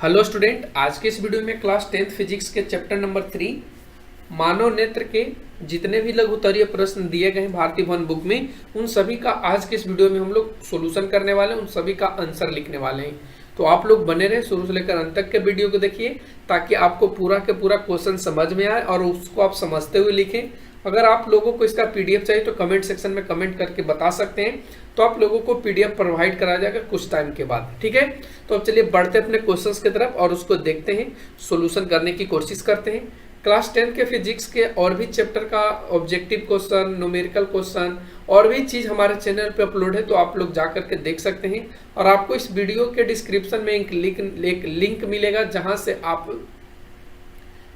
Hello student, आज के इस वीडियो में क्लास 10th फिजिक्स के चैप्टर नंबर 3 मानव नेत्र के जितने भी लघुत्तरीय प्रश्न दिए गए हैं भारतीय भवन बुक में, उन सभी का आज के इस वीडियो में हम लोग सॉल्यूशन करने वाले हैं, उन सभी का आंसर लिखने वाले हैं। तो आप लोग बने रहे, शुरू से लेकर अंत तक के वीडियो को देखिए ताकि आपको पूरा के पूरा क्वेश्चन समझ में आए और उसको आप समझते हुए लिखें। अगर आप लोगों को इसका पीडीएफ चाहिए तो कमेंट सेक्शन में कमेंट करके बता सकते हैं, तो आप लोगों को पीडीएफ प्रोवाइड कराया जाएगा कुछ टाइम के बाद। ठीक है, तो अब चलिए बढ़ते अपने क्वेश्चंस की तरफ और उसको देखते हैं, सॉल्यूशन करने की कोशिश करते हैं। क्लास 10 के फिजिक्स के और भी चैप्टर का ऑब्जेक्टिव क्वेश्चन, न्यूमेरिकल क्वेश्चन और भी चीज़ हमारे चैनल पे अपलोड है, तो आप लोग जा करके देख सकते हैं। और आपको इस वीडियो के डिस्क्रिप्शन में एक लिंक मिलेगा जहाँ से आप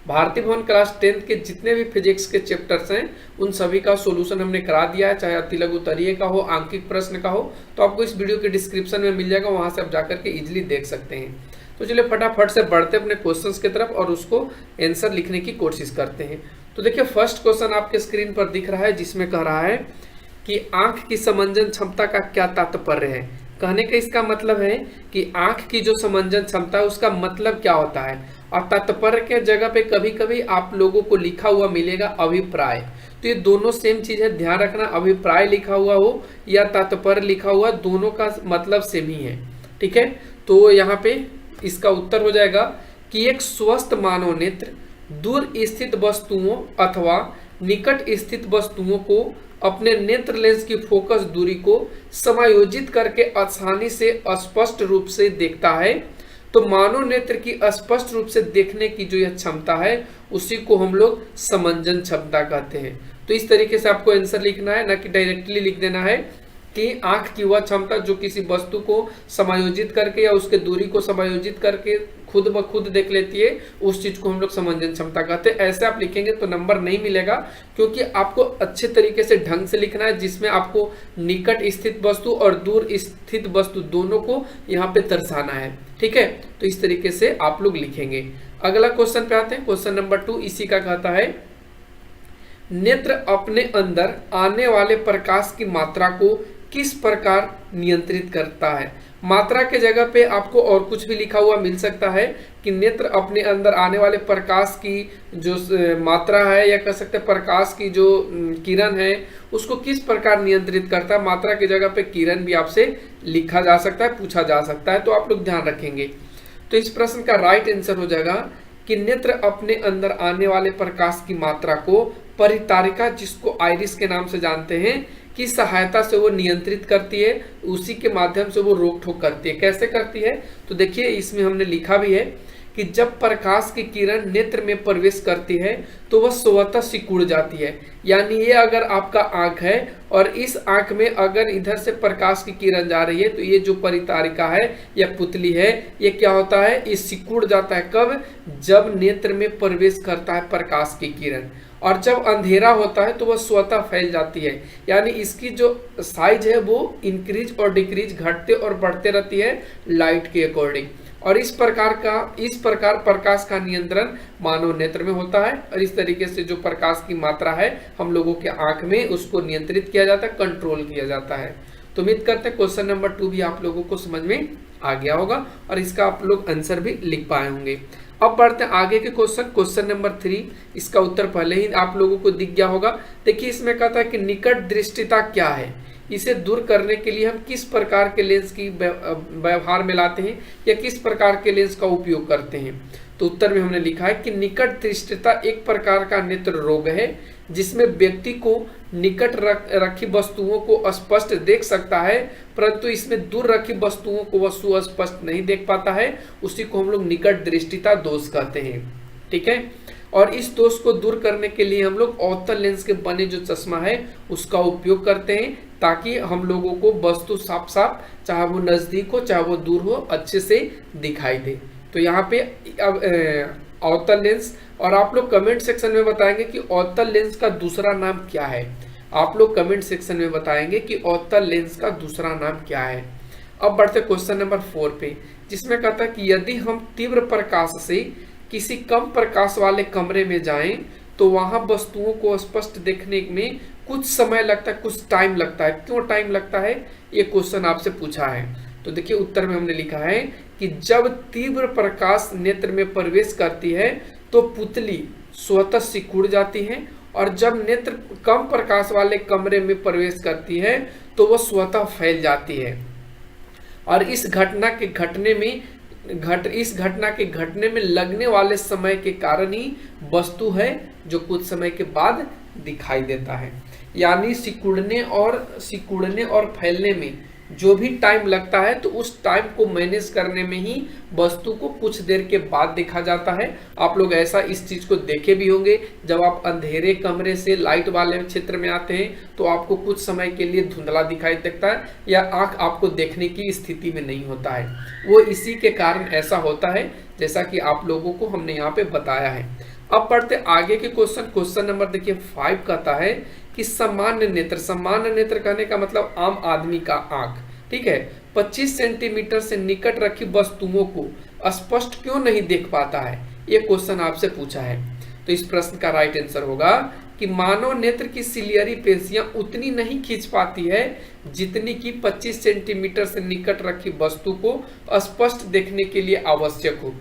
भारतीय भवन क्लास 10 के जितने भी फिजिक्स के चैप्टर्स हैं उन सभी का सॉल्यूशन हमने करा दिया है, चाहे अति लघुत्तरीय का हो, आंकिक प्रश्न का हो, तो आपको इस वीडियो के डिस्क्रिप्शन में मिल जाएगा, वहां से आप जाकर के इजीली देख सकते हैं। तो चलिए फटाफट से बढ़ते अपने क्वेश्चंस की तरफ और उसको आंसर लिखने की कोशिश करते हैं। तो देखिए फर्स्ट क्वेश्चन आपके स्क्रीन पर दिख रहा है, जिसमें कह रहा है कि आंख की समंजन क्षमता का क्या तात्पर्य है। कहने का इसका मतलब है कि आंख की जो समंजन क्षमता है उसका मतलब क्या होता है। और तात्पर्य के जगह पे कभी कभी आप लोगों को लिखा हुआ मिलेगा अभिप्राय, तो ये दोनों सेम चीज है, ध्यान रखना। अभिप्राय लिखा हुआ हो या तात्पर्य लिखा हुआ, दोनों का मतलब सेम ही है। ठीक है, तो यहाँ पे इसका उत्तर हो जाएगा कि एक स्वस्थ मानव नेत्र दूर स्थित वस्तुओं अथवा निकट स्थित वस्तुओं को अपने नेत्र लेंस की फोकस दूरी को समायोजित करके आसानी से स्पष्ट रूप से देखता है। तो मानव नेत्र की स्पष्ट रूप से देखने की जो यह क्षमता है उसी को हम लोग समंजन क्षमता कहते हैं। तो इस तरीके से आपको आंसर लिखना है, ना कि डायरेक्टली लिख देना है कि आंख की वह क्षमता जो किसी वस्तु को समायोजित करके या उसके दूरी को समायोजित करके खुद ब खुद देख लेती है, उस चीज को हम लोग समंजन क्षमता कहते हैं। ऐसे आप लिखेंगे तो नंबर नहीं मिलेगा, क्योंकि आपको अच्छे तरीके से ढंग से लिखना है, जिसमें आपको निकट स्थित वस्तु और दूर स्थित वस्तु दोनों को यहाँ पे दर्शाना है। ठीक है, तो इस तरीके से आप लोग लिखेंगे। अगला क्वेश्चन पे आते हैं, क्वेश्चन नंबर 2 इसी का कहता है नेत्र अपने अंदर आने वाले प्रकाश की मात्रा को किस प्रकार नियंत्रित करता है। मात्रा के जगह पे आपको और कुछ भी लिखा हुआ मिल सकता है कि नेत्र अपने अंदर आने वाले प्रकाश की जो मात्रा है, या कह सकते हैं प्रकाश की जो किरण है उसको किस प्रकार नियंत्रित करता है। मात्रा की जगह पे किरण भी आपसे लिखा जा सकता है, पूछा जा सकता है, तो आप लोग ध्यान रखेंगे। तो इस प्रश्न का राइट आंसर हो जाएगा कि नेत्र अपने अंदर आने वाले प्रकाश की मात्रा को परितारिका, जिसको आइरिस के नाम से जानते हैं, की सहायता से वो नियंत्रित करती है, उसी के माध्यम से वो रोक ठोक करती है। कैसे करती है, तो देखिए इसमें हमने लिखा भी है कि जब प्रकाश की किरण नेत्र में प्रवेश करती है तो वह स्वतः सिकुड़ जाती है। यानी ये अगर आपका आंख है और इस आंख में अगर इधर से प्रकाश की किरण जा रही है, तो ये जो परितारिका है या पुतली है, ये क्या होता है, ये सिकुड़ जाता है। कब, जब नेत्र में प्रवेश करता है प्रकाश की किरण। और जब अंधेरा होता है तो वह स्वतः फैल जाती है, यानी इसकी जो साइज है वो इंक्रीज और डिक्रीज, घटते और बढ़ते रहती है लाइट के अकॉर्डिंग। और इस प्रकार प्रकाश का नियंत्रण मानव नेत्र में होता है। और इस तरीके से जो प्रकाश की मात्रा है हम लोगों के आंख में, उसको नियंत्रित किया जाता है, कंट्रोल किया जाता है। तो उम्मीद करते हैं क्वेश्चन नंबर 2 भी आप लोगों को समझ में आ गया होगा और इसका आप लोग आंसर भी लिख पाए होंगे। अब बढ़ते हैं आगे के क्वेश्चन, क्वेश्चन नंबर 3। इसका उत्तर पहले ही आप लोगों को दिख गया होगा। देखिए इसमें कहता है कि निकट दृष्टिता क्या है, इसे दूर करने के लिए हम किस प्रकार के लेंस की व्यवहार में लाते हैं या किस प्रकार के लेंस का उपयोग करते हैं। तो उत्तर में हमने लिखा है कि निकट दृष्टिता एक प्रकार का नेत्र रोग है जिसमें व्यक्ति को निकट रखी वस्तुओं को स्पष्ट देख सकता है, परंतु इसमें दूर रखी वस्तुओं को वह सुस्पष्ट नहीं देख पाता है। उसी को हम लोग निकट दृष्टिता दोष कहते हैं। ठीक है, और इस दोष को दूर करने के लिए हम लोग अवतल लेंस के बने जो चश्मा है उसका उपयोग करते हैं, ताकि हम लोगों को वस्तु साफ साफ, चाहे वो नजदीक हो चाहे वो दूर हो, अच्छे से दिखाई दे। तो यहाँ पे अब अवतल लेंस, और आप लोग कमेंट सेक्शन में बताएंगे कि अवतल लेंस का दूसरा नाम क्या है। आप लोग कमेंट सेक्शन में बताएंगे कि अवतल लेंस का दूसरा नाम क्या है। अब बढ़ते क्वेश्चन नंबर 4 पे, जिसमें कहता है कि यदि हम तीव्र प्रकाश से किसी कम प्रकाश वाले कमरे में जाएं तो वहां वस्तुओं को स्पष्ट देखने में कुछ समय लगता है, कुछ टाइम लगता है। क्यों टाइम लगता है, ये क्वेश्चन आपसे पूछा है। तो देखिए उत्तर में हमने लिखा है कि जब तीव्र प्रकाश नेत्र में प्रवेश करती है तो पुतली स्वतः सिकुड़ जाती है, और जब नेत्र कम प्रकाश वाले कमरे में प्रवेश करती है तो वह स्वतः फैल जाती है। और इस घटना के घटने में लगने वाले समय के कारण ही वस्तु है जो कुछ समय के बाद दिखाई देता है। यानी सिकुड़ने और फैलने में जो भी टाइम लगता है तो उस टाइम को मैनेज करने में ही वस्तु को कुछ देर के बाद देखा जाता है। आप लोग ऐसा इस चीज को देखे भी होंगे, जब आप अंधेरे कमरे से लाइट वाले क्षेत्र में आते हैं तो आपको कुछ समय के लिए धुंधला दिखाई देता है या आंख आपको देखने की स्थिति में नहीं होता है। वो इसी के कारण ऐसा होता है, जैसा कि आप लोगों को हमने यहाँ पे बताया है। अब पढ़ते आगे के क्वेश्चन नंबर देखिए 5 कहता है कि सामान्य नेत्र कहने का मतलब आम आदमी का आंख, ठीक है, 25 सेंटीमीटर से निकट रखी वस्तुओं को स्पष्ट क्यों नहीं देख पाता है, ये क्वेश्चन आपसे पूछा है। तो इस प्रश्न का राइट आंसर होगा कि मानव नेत्र की सिलियरी पेशियां उतनी नहीं खींच पाती है जितनी कि 25 सेंटीमीटर से निकट रखी वस्तु को स्पष्ट देखने के लिए आवश्यक हो।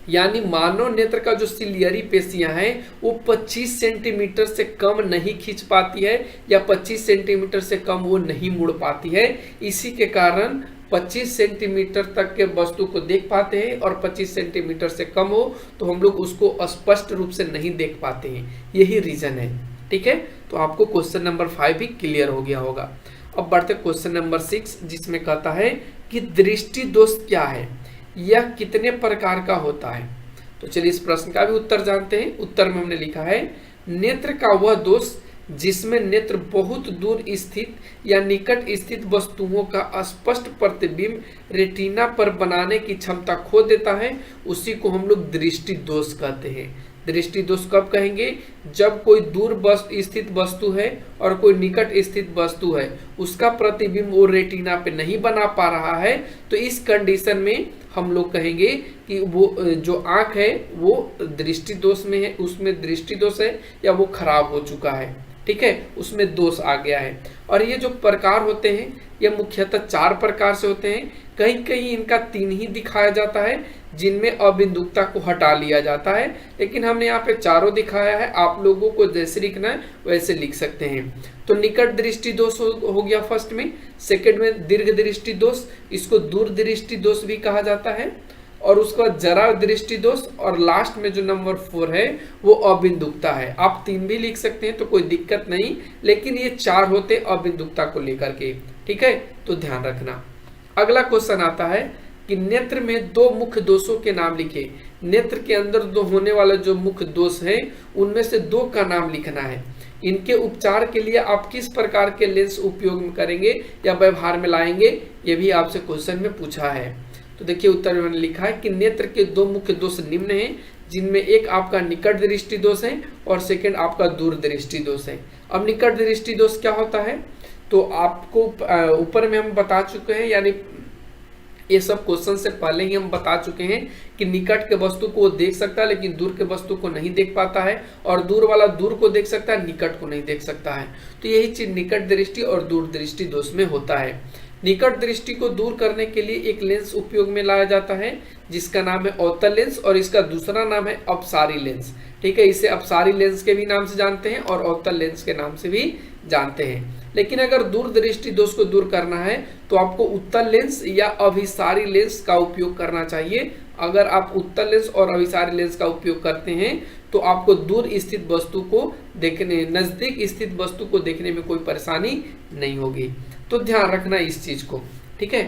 यानी मानव नेत्र का जो सिलियरी पेशियां हैं वो 25 सेंटीमीटर से कम नहीं खींच पाती है या 25 सेंटीमीटर से कम वो नहीं मुड़ पाती है। इसी के कारण 25 सेंटीमीटर तक के वस्तु को देख पाते हैं और 25 सेंटीमीटर से कम हो तो हम लोग उसको स्पष्ट रूप से नहीं देख पाते हैं। यही रीजन है, ठीक है। तो आपको क्वेश्चन नंबर 5 भी क्लियर हो गया होगा। अब बढ़ते क्वेश्चन नंबर 6, जिसमें कहता है कि दृष्टि दोष क्या है, यह कितने प्रकार का होता है। तो चलिए इस प्रश्न का भी उत्तर जानते हैं। उत्तर में हमने लिखा है नेत्र का वह दोष जिसमें नेत्र बहुत दूर स्थित या निकट स्थित वस्तुओं का स्पष्ट प्रतिबिंब रेटिना पर बनाने की क्षमता खो देता है, उसी को हम लोग दृष्टि दोष कहते हैं। दृष्टि दोष कब कहेंगे, जब कोई दूर स्थित वस्तु है और कोई निकट स्थित वस्तु है, उसका प्रतिबिंब वो रेटिना पे नहीं बना पा रहा है, तो इस कंडीशन में हम लोग कहेंगे कि वो जो आंख है वो दृष्टि दोष में है, उसमें दृष्टि दोष है या वो खराब हो चुका है, ठीक है, उसमें दोष आ गया है। और ये जो प्रकार होते हैं ये मुख्यतः 4 प्रकार से होते हैं। कहीं कहीं इनका 3 ही दिखाया जाता है जिनमें अबिंदुकता को हटा लिया जाता है, लेकिन हमने यहाँ पे 4 दिखाया है। आप लोगों को जैसे लिखना है वैसे लिख सकते हैं। तो निकट दृष्टि दोष हो गया फर्स्ट में। सेकंड में दीर्घ दृष्टि दोष, इसको दूर दृष्टि दोष भी कहा जाता है। और उसके बाद जरा दृष्टि दोष, और लास्ट में जो नंबर 4 है वो अबिंदुकता है। आप 3 भी लिख सकते हैं तो कोई दिक्कत नहीं, लेकिन ये 4 होते अबिंदुकता को लेकर के, ठीक है, तो ध्यान रखना। अगला क्वेश्चन आता है कि नेत्र में 2 मुख्य दोषों के नाम लिखे। नेत्र के अंदर 2 होने वाले जो मुख्य दोष हैं उनमें से 2 का नाम लिखना है। इनके उपचार के लिए आप किस प्रकार के लेंस उपयोग में करेंगे या व्यवहार में लाएंगे, ये भी आपसे क्वेश्चन में पूछा है। तो देखिए उत्तर में मैंने लिखा है कि नेत्र के 2 मुख्य दोष निम्न हैं, जिनमें एक आपका निकट दृष्टि दोष है और सेकंड आपका दूर दृष्टि दोष है। अब निकट दृष्टि दोष क्या होता है तो आपको ऊपर में हम बता चुके हैं, यानी ये सब क्वेश्चन से पहले ही हम बता चुके हैं कि निकट के वस्तु को वो देख सकता है लेकिन दूर के वस्तु को नहीं देख पाता है, और दूर वाला दूर को देख सकता है, निकट को नहीं देख सकता है। तो यही चीज निकट दृष्टि और दूर दृष्टि दोष में होता है। निकट दृष्टि को दूर करने के लिए एक लेंस उपयोग में लाया जाता है जिसका नाम है अवतल लेंस, और इसका दूसरा नाम है अपसारी लेंस, ठीक है। इसे अपसारी लेंस के भी नाम से जानते हैं और अवतल लेंस के नाम से भी जानते हैं। लेकिन अगर दूर दृष्टि दोष को दूर करना है तो आपको उत्तल लेंस या अभिसारी लेंस का उपयोग करना चाहिए। अगर आप उत्तल लेंस और अभिसारी लेंस का उपयोग करते हैं तो आपको दूर स्थित वस्तु को देखने, नजदीक स्थित वस्तु को देखने में कोई परेशानी नहीं होगी। तो ध्यान रखना इस चीज को, ठीक है।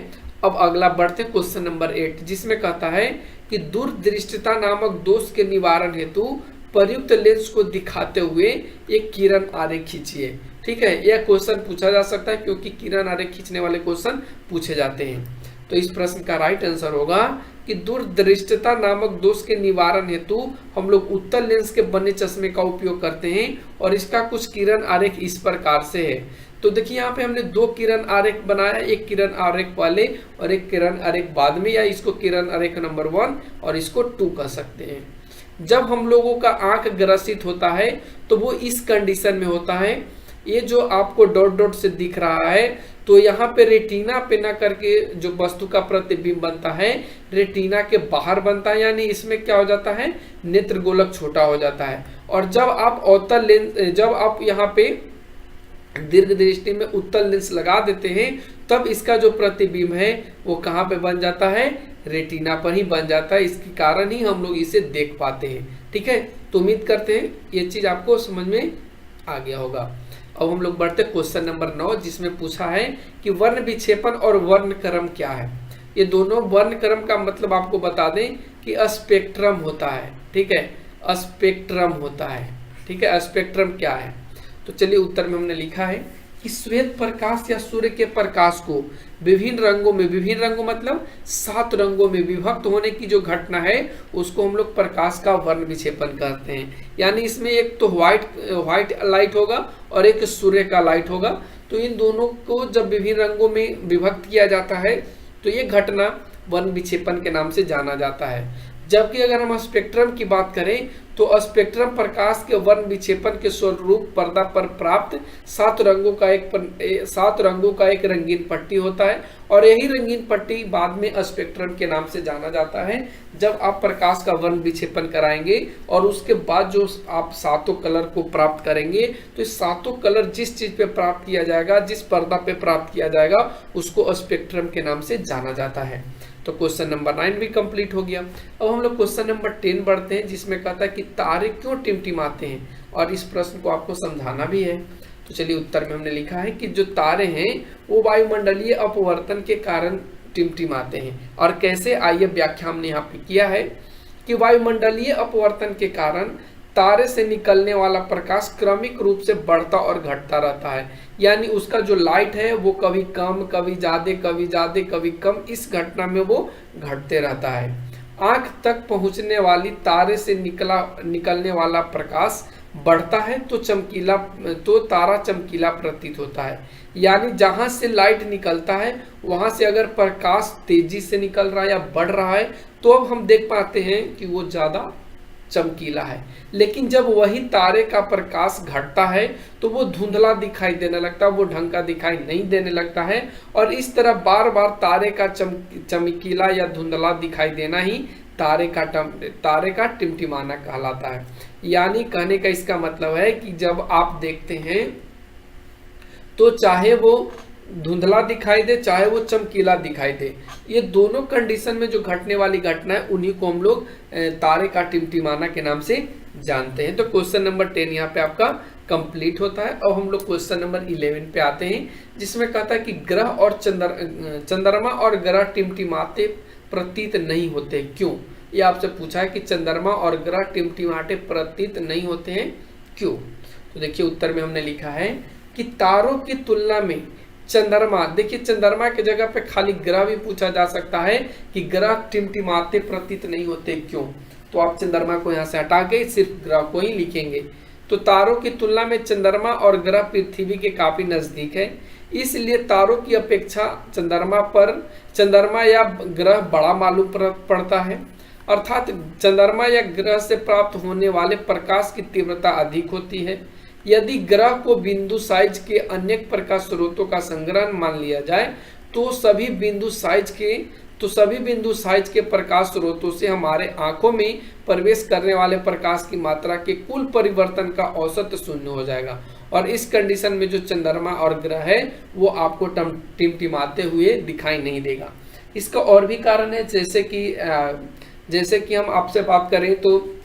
अब अगला बढ़ते क्वेश्चन नंबर 8, जिसमें कहता है कि दूरदृष्टिता नामक दोष के निवारण हेतु प्रयुक्त लेंस को दिखाते हुए एक किरण आरेख खींचिए, ठीक है। यह क्वेश्चन पूछा जा सकता है क्योंकि किरण आरेख खींचने वाले क्वेश्चन पूछे जाते हैं। तो इस प्रश्न का राइट आंसर होगा कि दूरदृष्टिता नामक दोष के निवारण हेतु हम लोग उत्तल लेंस के बने चश्मे का उपयोग करते हैं, और इसका कुछ किरण आरेख इस प्रकार से है। तो देखिए यहाँ पे हमने 2 किरण आरेख बनाया, एक किरण आरेख पहले और एक किरण आरेख बाद में, या इसको किरण आरेख नंबर 1 और इसको 2 कह सकते हैं। जब हम लोगों का आंख ग्रसित होता है तो वो इस कंडीशन में होता है। ये जो आपको डॉट डॉट से दिख रहा है तो यहाँ पे रेटिना पे ना करके जो वस्तु का प्रतिबिंब बनता है रेटिना के बाहर बनता है, यानी इसमें क्या हो जाता है, नेत्र गोलक छोटा हो जाता है। और जब आप अवतल लेंस, जब आप यहाँ पे दीर्घ दृष्टि में उत्तल लेंस लगा देते हैं तब इसका जो प्रतिबिंब है वो कहाँ पे बन जाता है, रेटिना पर ही बन जाता है। इसके कारण ही हम लोग इसे देख पाते हैं। ठीक है, तो उम्मीद करते हैं ये चीज आपको समझ में आ गया होगा। अब हम लोग बढ़ते क्वेश्चन नंबर 9, जिसमें पूछा है कि वर्ण विक्षेपण और वर्णक्रम क्या है। ये दोनों, वर्णक्रम का मतलब आपको बता दें कि स्पेक्ट्रम होता है। ठीक है, स्पेक्ट्रम होता है। ठीक है, स्पेक्ट्रम क्या है, तो चलिए उत्तर में हमने लिखा है कि श्वेत प्रकाश या सूर्य के प्रकाश को विभिन्न रंगों में, विभिन्न रंगों मतलब 7 रंगों में विभक्त होने की जो घटना है उसको हम लोग प्रकाश का वर्ण विक्षेपण कहते हैं। यानी इसमें एक तो व्हाइट लाइट होगा और एक सूर्य का लाइट होगा। तो इन दोनों को जब विभिन्न रंगों में विभक्त किया जाता है तो ये घटना वर्ण विक्षेपण के नाम से जाना जाता है। जबकि अगर हम स्पेक्ट्रम की बात करें तो स्पेक्ट्रम प्रकाश के वर्ण विक्षेपण के स्वरूप पर्दा पर प्राप्त 7 रंगों का एक रंगीन पट्टी होता है और यही रंगीन पट्टी बाद में स्पेक्ट्रम के नाम से जाना जाता है। जब आप प्रकाश का वर्ण विक्षेपण कराएंगे और उसके बाद जो आप 7 कलर को प्राप्त करेंगे तो इस 7 कलर जिस चीज पे प्राप्त किया जाएगा, जिस पर्दा पे प्राप्त किया जाएगा उसको स्पेक्ट्रम के नाम से जाना जाता है। तो क्वेश्चन नंबर 9 भी कंप्लीट हो गया। अब हम लोग क्वेश्चन नंबर 10 बढ़ते हैं, जिसमें कहता है कि तारे क्यों टिमटिमाते हैं, और इस प्रश्न को आपको समझाना भी है। तो चलिए उत्तर में हमने लिखा है कि जो तारे हैं वो वायुमंडलीय अपवर्तन के कारण टिमटिमाते हैं। और कैसे, आइए व्याख्या हमने यहाँ पे किया है कि वायुमंडलीय अपवर्तन के कारण तारे से निकलने वाला प्रकाश क्रमिक रूप से बढ़ता और घटता रहता है। यानी उसका जो लाइट है वो कभी कम, कभी ज्यादा, कभी ज्यादा, कभी कम, इस घटना में वो घटते रहता है। आंख तक पहुंचने वाली तारे से निकलने वाला प्रकाश बढ़ता है तो तारा चमकीला प्रतीत होता है। यानी जहां से लाइट निकलता है वहां से अगर प्रकाश तेजी से निकल रहा है या बढ़ रहा है तो अब हम देख पाते हैं कि वो ज्यादा चमकीला है। लेकिन जब वही तारे का प्रकाश घटता है तो वो धुंधला दिखाई देने लगता है, वो ढंग का दिखाई नहीं देने लगता है। और इस तरह बार बार तारे का चमकीला या धुंधला दिखाई देना ही तारे का टिमटिमाना कहलाता है। यानी कहने का इसका मतलब है कि जब आप देखते हैं तो चाहे वो धुंधला दिखाई दे चाहे वो चमकीला दिखाई दे, ये दोनों कंडीशन में जो घटने वाली घटना है उन्हीं को हम लोग तारे का टिमटिमाना के नाम से जानते हैं। तो क्वेश्चन नंबर 10 यहाँ पे आपका कंप्लीट होता है। अब हम लोग क्वेश्चन नंबर 11 पे आते हैं, जिसमें कहता है कि ग्रह और चंद्रमा और ग्रह टिमटिमाते प्रतीत नहीं होते, क्यों। ये आपसे पूछा है कि चंद्रमा और ग्रह टिमटिमाते प्रतीत नहीं होते हैं, क्यों। तो देखिए उत्तर में हमने लिखा है कि तारों की तुलना में चंद्रमा, देखिए चंद्रमा की जगह पे खाली ग्रह भी पूछा जा सकता है कि ग्रह टिमटिमाते प्रतीत नहीं होते क्यों। तो आप चंद्रमा को यहाँ से हटा के सिर्फ ग्रह को ही लिखेंगे। तो तारों की तुलना में चंद्रमा और ग्रह पृथ्वी के काफी नजदीक है, इसलिए तारों की अपेक्षा चंद्रमा या ग्रह बड़ा मालूम पड़ता है। अर्थात चंद्रमा या ग्रह से प्राप्त होने वाले प्रकाश की तीव्रता अधिक होती है। यदि ग्रह को बिंदु साइज के अनेक प्रकाश स्रोतों का संग्रह मान लिया जाए तो सभी बिंदु साइज के प्रकाश स्रोतों से हमारे आंखों में प्रवेश करने वाले प्रकाश की मात्रा के कुल परिवर्तन का औसत शून्य हो जाएगा। और इस कंडीशन में जो चंद्रमा और ग्रह है वो आपको टिमटिमाते हुए दिखाई नहीं देगा। इसका और भी कारण है, जैसे कि हम आपसे बात करें तो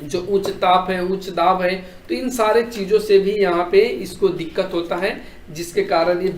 जो उच्च ताप है, उच्च दाब है, तो इन सारे चीज़ों से भी यहाँ पे इसको दिक्कत होता है, जिसके कारण ये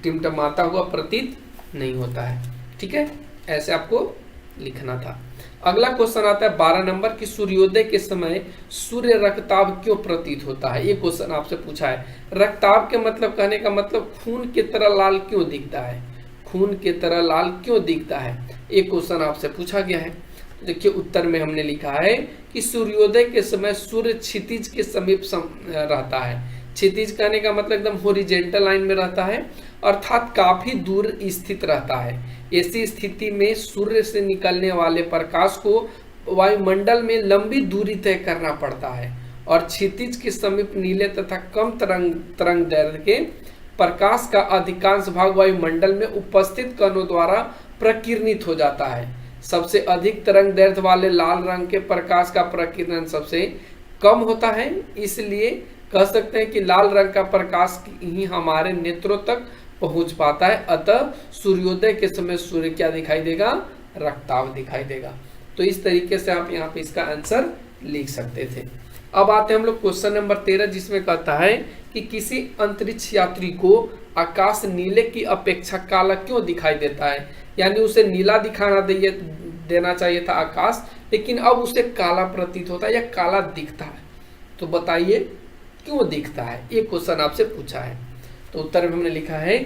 टिमटिमाता हुआ प्रतीत नहीं होता है। ठीक है, ऐसे आपको लिखना था। अगला क्वेश्चन आता है 12 नंबर की सूर्योदय के समय सूर्य रक्तताप क्यों प्रतीत होता है। ये क्वेश्चन आपसे पूछा है। रक्तताप के मतलब, कहने का मतलब खून की तरह लाल क्यों दिखता है, खून की तरह लाल क्यों दिखता है, ये क्वेश्चन आपसे पूछा गया है। देखिए उत्तर में हमने लिखा है कि सूर्योदय के समय सूर्य क्षितिज के समीप रहता है। क्षितिज कहने का मतलब एकदम हॉरिजॉन्टल लाइन में रहता है, अर्थात काफी दूर स्थित रहता है। ऐसी स्थिति में सूर्य से निकलने वाले प्रकाश को वायुमंडल में लंबी दूरी तय करना पड़ता है और क्षितिज के समीप नीले तथा कम तरंग दैर्ध्य के प्रकाश का अधिकांश भाग वायुमंडल में उपस्थित कणों द्वारा प्रकीर्णित हो जाता है। सबसे अधिक तरंग दैर्ध्य वाले लाल रंग के प्रकाश का प्रकीर्णन सबसे कम होता है, इसलिए कह सकते हैं कि लाल रंग का प्रकाश ही हमारे नेत्रों तक पहुंच पाता है। अतः सूर्योदय के समय सूर्य क्या दिखाई देगा? रक्ताभ दिखाई देगा। तो इस तरीके से आप यहाँ पे इसका आंसर लिख सकते थे। अब आते हैं हम लोग क्वेश्चन नंबर 13, जिसमें कहता है कि किसी अंतरिक्ष यात्री को आकाश नीले की अपेक्षा काला क्यों दिखाई देता है। यानी उसे नीला देना चाहिए था आकाश, लेकिन अब उसे काला प्रतीत होता है या काला दिखता है। तो बताइए क्यों दिखता है, ये क्वेश्चन आपसे पूछा है। तो उत्तर में हमने लिखा है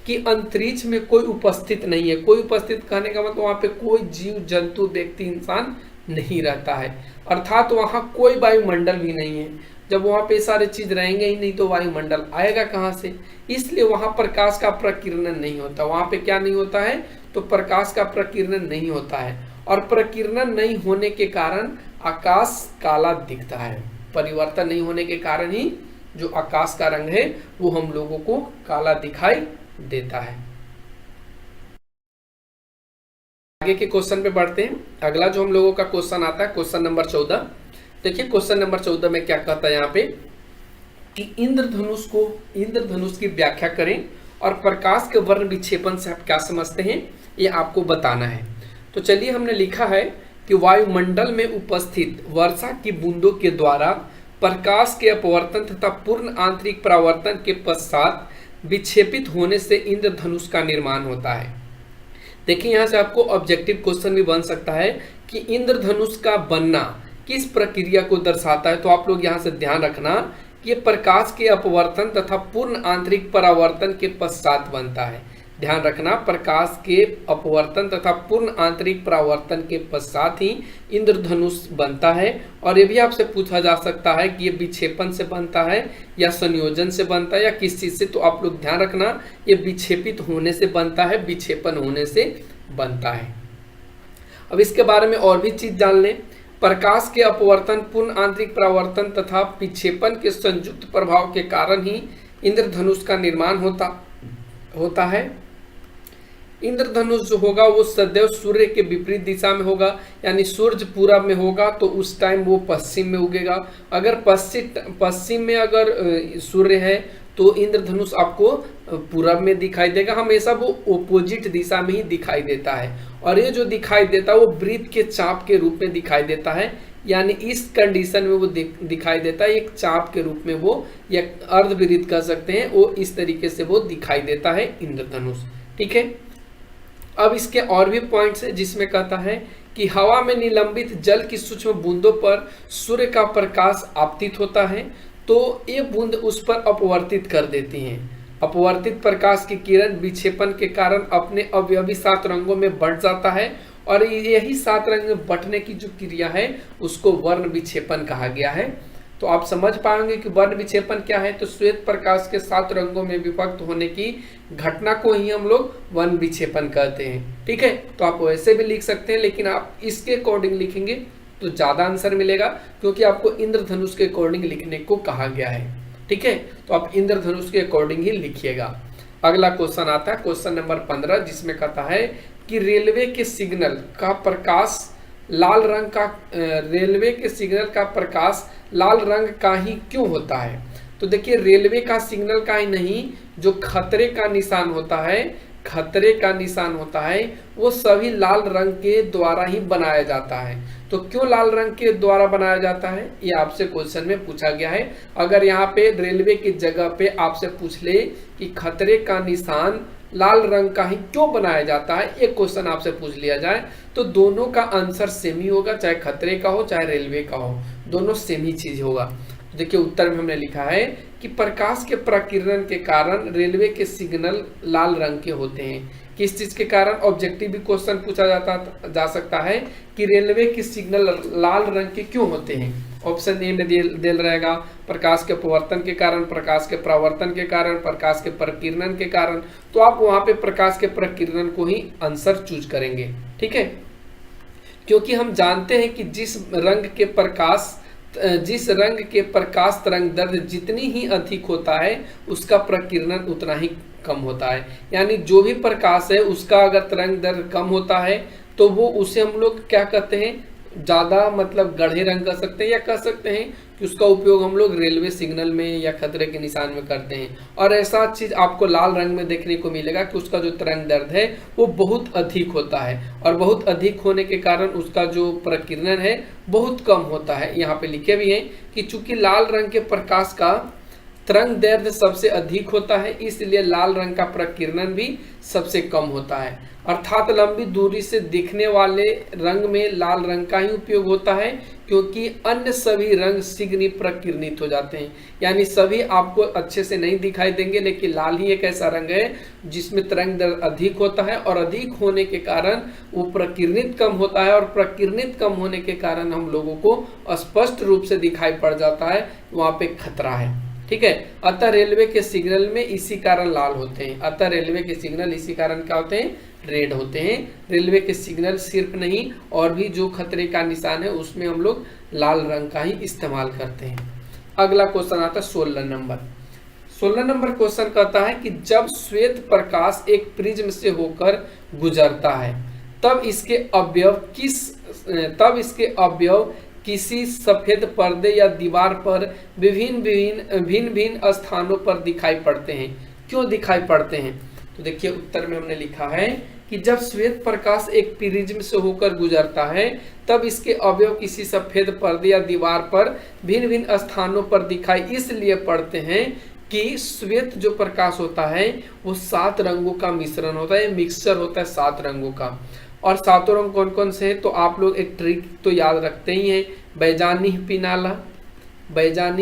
कि अंतरिक्ष में कोई उपस्थित नहीं है। कोई उपस्थित कहने का मतलब वहां पे कोई जीव जंतु व्यक्ति इंसान नहीं रहता है, अर्थात वहां कोई वायुमंडल भी नहीं है। जब वहां पे सारे चीज रहेंगे ही नहीं तो वायुमंडल आएगा कहां से? इसलिए वहां प्रकाश का प्रकीर्णन नहीं होता। वहां पे क्या नहीं होता है? तो प्रकाश का प्रकीर्णन नहीं होता है, और प्रकीर्णन नहीं होने के कारण आकाश काला दिखता है। परिवर्तन नहीं होने के कारण ही जो आकाश का रंग है वो हम लोगों को काला दिखाई देता है। आगे के क्वेश्चन पे बढ़ते हैं। अगला जो हम लोगों का क्वेश्चन आता है क्वेश्चन नंबर 14। देखिए क्वेश्चन नंबर 14 में क्या कहता है यहाँ पे कि इंद्रधनुष की व्याख्या करें और प्रकाश के वर्ण विक्षेपण से आप क्या समझते हैं ये आपको बताना है। तो चलिए, हमने लिखा है कि वायुमंडल में उपस्थित वर्षा की बूंदों के द्वारा प्रकाश के अपवर्तन तथा पूर्ण आंतरिक परावर्तन के पश्चात विक्षेपित होने से इंद्रधनुष का निर्माण होता है। देखिए यहाँ से आपको ऑब्जेक्टिव क्वेश्चन भी बन सकता है कि इंद्रधनुष का बनना किस प्रक्रिया को दर्शाता है। तो आप लोग यहाँ से ध्यान रखना कि ये प्रकाश के अपवर्तन तथा पूर्ण आंतरिक परावर्तन के पश्चात बनता है। ध्यान रखना, प्रकाश के अपवर्तन तथा पूर्ण आंतरिक परावर्तन के पश्चात ही इंद्रधनुष बनता है। और ये भी आपसे पूछा जा सकता है कि ये विक्षेपण से बनता है या संयोजन से बनता है या किस चीज से। तो आप लोग ध्यान रखना, ये विक्षेपित होने से बनता है, विक्षेपण होने से बनता है। अब इसके बारे में और भी चीज जान लें। प्रकाश के अपवर्तन, पूर्ण आंतरिक परावर्तन तथा विक्षेपण के संयुक्त प्रभाव के कारण ही इंद्रधनुष का निर्माण होता है। इंद्रधनुष जो होगा वो सदैव सूर्य के विपरीत दिशा में होगा, यानी सूर्य पूरब में होगा तो उस टाइम वो पश्चिम में उगेगा। अगर पश्चिम में अगर सूर्य है तो इंद्रधनुष आपको पूरब में दिखाई देगा। हमेशा वो ओपोजिट दिशा में ही दिखाई देता है, और ये जो दिखाई देता है वो वृत्त के चाप के रूप में दिखाई देता है। यानी इस कंडीशन में वो दिखाई देता है एक चाप के रूप में, वो या अर्धवृत्त कह सकते हैं, वो इस तरीके से वो दिखाई देता है इंद्रधनुष। ठीक है, अब इसके और भी पॉइंट्स है जिसमें कहता है कि हवा में निलंबित जल की सूक्ष्म बूंदों पर सूर्य का प्रकाश आपतित होता है तो ये बूंद उस पर अपवर्तित कर देती हैं। अपवर्तित प्रकाश की किरण विक्षेपण के कारण अपने अवयवी 7 रंगों में बंट जाता है, और यही 7 रंग में बंटने की जो क्रिया है उसको वर्ण विक्षेपण कहा गया है। तो आप समझ पाएंगे कि वर्ण विक्षेपण क्या है। तो श्वेत प्रकाश के 7 रंगों में विभक्त होने की घटना को ही हम लोग वर्ण विक्षेपण कहते हैं। ठीक है, तो आप वैसे भी लिख सकते हैं, लेकिन आप इसके अकॉर्डिंग लिखेंगे तो ज्यादा आंसर मिलेगा, क्योंकि आपको इंद्रधनुष के अकॉर्डिंग लिखने को कहा गया है। ठीक है, तो आप इंद्रधनुष के अकॉर्डिंग ही लिखिएगा। अगला क्वेश्चन आता है क्वेश्चन नंबर 15, जिसमें कहता है कि रेलवे के सिग्नल का प्रकाश लाल रंग का ही क्यों होता है। तो देखिए, रेलवे का सिग्नल का ही नहीं, जो खतरे का निशान होता है वो सभी लाल रंग के द्वारा ही बनाया जाता है। तो क्यों लाल रंग के द्वारा बनाया जाता है ये आपसे क्वेश्चन में पूछा गया है। अगर यहाँ पे रेलवे की जगह पे आपसे पूछ ले कि खतरे का निशान लाल रंग का ही क्यों बनाया जाता है, एक क्वेश्चन आपसे पूछ लिया जाए, तो दोनों का आंसर सेम ही होगा, चाहे खतरे का हो चाहे रेलवे का हो, दोनों सेम ही चीज होगा। तो देखिए उत्तर में हमने लिखा है कि प्रकाश के प्रकीर्णन के कारण रेलवे के सिग्नल लाल रंग के होते हैं। किस चीज के कारण? ऑब्जेक्टिव भी क्वेश्चन पूछा जा सकता है कि रेलवे के सिग्नल लाल रंग के क्यों होते हैं। ऑप्शन ए में दिल रहेगा प्रकाश के अपवर्तन के कारण, प्रकाश के परावर्तन के कारण, प्रकाश के प्रकीर्णन के कारण। तो आप वहां पे प्रकाश के प्रकीर्णन को ही आंसर चूज करेंगे। ठीक है, क्योंकि हम जानते हैं कि जिस रंग के प्रकाश जिस रंग के प्रकाश तरंग दैर्ध्य जितनी ही अधिक होता है उसका प्रकीर्णन उतना ही कम होता है। यानी जो भी प्रकाश है उसका अगर तरंग दैर्ध्य कम होता है तो वो उसे हम लोग क्या कहते हैं, ज़्यादा मतलब गढ़े रंग कर सकते हैं, या कह सकते हैं कि उसका उपयोग हम लोग रेलवे सिग्नल में या खतरे के निशान में करते हैं। और ऐसा चीज़ आपको लाल रंग में देखने को मिलेगा कि उसका जो तरंग दैर्ध्य है वो बहुत अधिक होता है, और बहुत अधिक होने के कारण उसका जो प्रकीर्णन है बहुत कम होता है। यहाँ पे लिखे भी हैं कि चूंकि लाल रंग के प्रकाश का तरंग दैर्ध्य सबसे अधिक होता है इसलिए लाल रंग का प्रकीर्णन भी सबसे कम होता है। अर्थात लंबी दूरी से दिखने वाले रंग में लाल रंग का ही उपयोग होता है, क्योंकि अन्य सभी रंग शीघ्र ही प्रकीर्णित हो जाते हैं। यानी सभी आपको अच्छे से नहीं दिखाई देंगे, लेकिन लाल ही एक ऐसा रंग है जिसमें तरंग दैर्ध्य अधिक होता है, और अधिक होने के कारण वो प्रकीर्णित कम होता है, और प्रकीर्णित कम होने के कारण हम लोगों को स्पष्ट रूप से दिखाई पड़ जाता है वहाँ पे खतरा है। ठीक है, अतः रेलवे के सिग्नल में इसी कारण लाल होते हैं। अतः रेलवे के सिग्नल इसी कारण क्या होते हैं, रेड होते हैं। रेलवे के सिग्नल सिर्फ नहीं और भी जो खतरे का निशान है उसमें हम लोग लाल रंग का ही इस्तेमाल करते हैं। अगला क्वेश्चन आता है 16 नंबर। 16 नंबर क्वेश्चन कहता है कि जब श्वेत प्रकाश एक प्रिज्म से होकर गुजरता है तब इसके अवयव किसी सफेद पर्दे या दीवार पर भिन्न स्थानों पर दिखाई पड़ते हैं। क्यों दिखाई पड़ते हैं? तो देखिए उत्तर में हमने लिखा है कि जब श्वेत प्रकाश एक प्रिज्म से होकर गुजरता है तब इसके अवयव किसी सफेद पर्दे या दीवार पर भिन्न स्थानों पर दिखाई इसलिए पड़ते हैं कि श्वेत जो प्रकाश होता है वो 7 रंगों का मिश्रण होता है, मिक्सचर होता है 7 रंगों का। और 7 रंग कौन कौन से हैं? तो आप लोग एक ट्रिक तो याद रखते ही हैं, बैजानी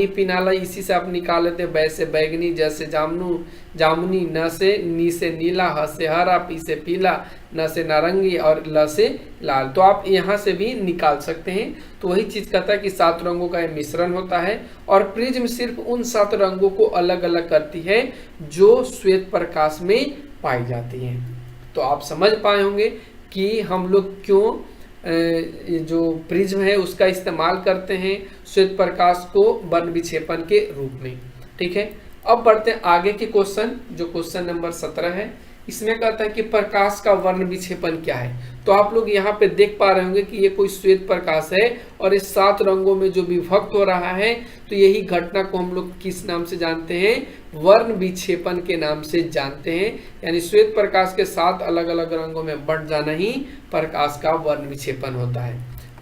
पिनाला इसी से आप निकाल लेते हैं। बै से बैगनी, ज से जामुनी, न से नी से नीला, ह से हरा, पी से पीला, न से नारंगी और ल से लाल। तो आप यहाँ से भी निकाल सकते हैं। तो वही चीज कहता है कि 7 रंगों का मिश्रण होता है, और प्रिज्म सिर्फ उन 7 रंगों को अलग अलग करती है जो श्वेत प्रकाश में पाई जाती हैं। तो आप समझ पाए होंगे कि हम लोग क्यों जो प्रिज्म है उसका इस्तेमाल करते हैं श्वेत प्रकाश को वर्ण विक्षेपण के रूप में। ठीक है, अब बढ़ते हैं आगे के क्वेश्चन, जो क्वेश्चन नंबर 17 है। इसमें कहता है कि प्रकाश का वर्ण विक्षेपण क्या है। तो आप लोग यहाँ पे देख पा रहे होंगे कि ये कोई श्वेत प्रकाश है और इस 7 रंगों में जो विभक्त हो रहा है, तो यही घटना को हम लोग किस नाम से जानते हैं? वर्ण विक्षेपण के नाम से जानते हैं। यानी श्वेत प्रकाश के 7 अलग अलग रंगों में बंट जाना ही प्रकाश का वर्ण विक्षेपण होता है।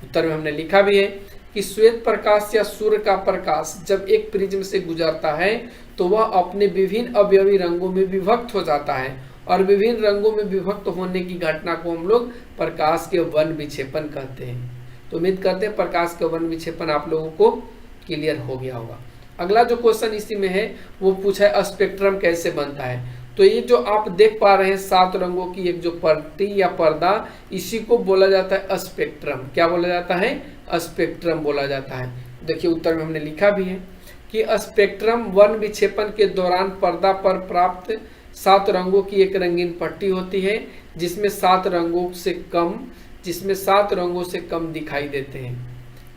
उत्तर में हमने लिखा भी है कि श्वेत प्रकाश या सूर्य का प्रकाश जब एक प्रिज्म से गुजरता है तो वह अपने विभिन्न अवयवी रंगों में विभक्त हो जाता है, और विभिन्न रंगों में विभक्त होने की घटना को हम लोग प्रकाश के वर्ण विक्षेपण कहते हैं। तो उम्मीद करते हैं प्रकाश के वर्ण विक्षेपण आप लोगों को क्लियर हो गया होगा। अगला जो क्वेश्चन इसी में है वो पूछा है स्पेक्ट्रम कैसे बनता है। तो ये जो आप देख पा रहे हैं 7 रंगों की एक जो पट्टी या पर्दा, इसी को बोला जाता है स्पेक्ट्रम। क्या बोला जाता है? स्पेक्ट्रम बोला जाता है। देखिए उत्तर में हमने लिखा भी है कि स्पेक्ट्रम वर्ण विक्षेपण के दौरान पर्दा पर प्राप्त 7 रंगों की एक रंगीन पट्टी होती है जिसमें 7 रंगों से कम दिखाई देते हैं।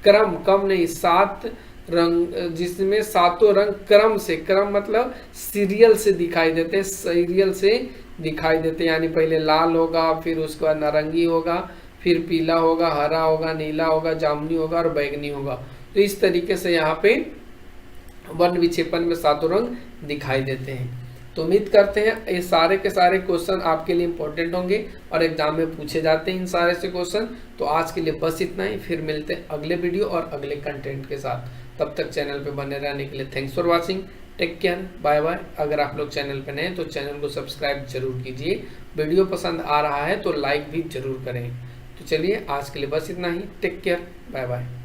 कम नहीं, 7 रंग जिसमें 7 रंग क्रम मतलब सीरियल से दिखाई देते हैं। यानी पहले लाल होगा, फिर उसके बाद नारंगी होगा, फिर पीला होगा, हरा होगा, नीला होगा, जामुनी होगा और बैगनी होगा। तो इस तरीके से यहाँ पे वर्ण विक्षेपण में 7 रंग दिखाई देते हैं। तो उम्मीद करते हैं ये सारे के सारे क्वेश्चन आपके लिए इंपॉर्टेंट होंगे और एग्जाम में पूछे जाते हैं इन सारे से क्वेश्चन। तो आज के लिए बस इतना ही, फिर मिलते हैं अगले वीडियो और अगले कंटेंट के साथ। तब तक चैनल पे बने रहने के लिए thanks for watching, take care, bye bye. अगर आप लोग चैनल पे नए हैं तो चैनल को सब्सक्राइब जरूर कीजिए। वीडियो पसंद आ रहा है तो लाइक भी जरूर करें। तो चलिए आज के लिए बस इतना ही, टेक केयर, बाय बाय।